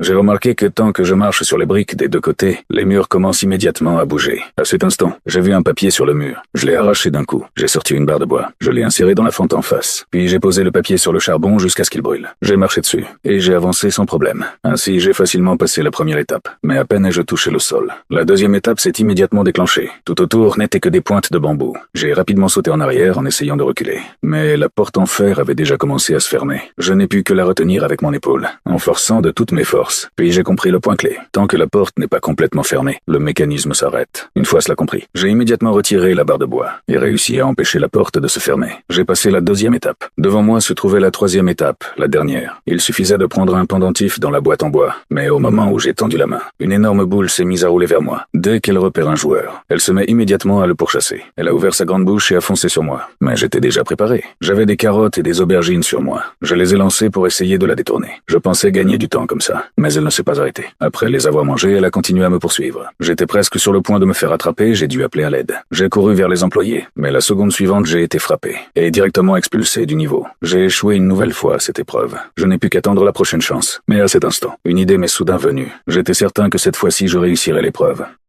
J'ai remarqué que tant que je marche sur les briques des deux côtés, les murs commencent immédiatement à bouger. À cet instant, j'ai vu un papier sur le mur. Je l'ai arraché d'un coup. J'ai sorti une barre de bois. Je l'ai inséré dans la fente en face. Puis j'ai posé le papier sur le charbon jusqu'à ce qu'il brûle. J'ai marché dessus. Et j'ai avancé sans problème. Ainsi, j'ai facilement passé la première étape. Mais à peine ai-je touché le sol. La deuxième étape s'est immédiatement déclenchée. Tout autour n'étaient que des pointes de bambou. J'ai rapidement sauté en arrière en essayant de reculer. Mais la porte en fer avait déjà commencé à se fermer. Je n'ai pu que la retenir avec mon épaule, en forçant de toutes mes forces. Puis j'ai compris le point clé. Tant que la porte n'est pas complètement fermée, le mécanisme s'arrête. Une fois cela compris, j'ai immédiatement retiré la barre de bois et réussi à empêcher la porte de se fermer. J'ai passé la deuxième étape. Devant moi se trouvait la troisième étape, la dernière. Il suffisait de prendre un pendentif dans la boîte en bois. Mais au moment où j'ai tendu la main, une énorme boule s'est mise à rouler vers moi. Dès qu'elle repère un joueur, elle se met immédiatement à le pourchasser. Elle a ouvert sa grande bouche et a foncé sur moi. Mais j'étais déjà préparé. J'avais des carottes et des aubergines sur moi. Je les ai lancées pour essayer de la détourner. Je pensais gagner du temps comme ça. Mais elle ne s'est pas arrêtée. Après les avoir mangées, elle a continué à me poursuivre. J'étais presque sur le point de me faire attraper, j'ai dû appeler à l'aide. J'ai couru vers les employés, mais la seconde suivante, j'ai été frappé et directement expulsé du niveau. J'ai échoué une nouvelle fois à cette épreuve. Je n'ai pu qu'attendre la prochaine chance. Mais à cet instant, une idée m'est soudain venue. J'étais certain que cette fois-ci, je réussirais l'épreuve.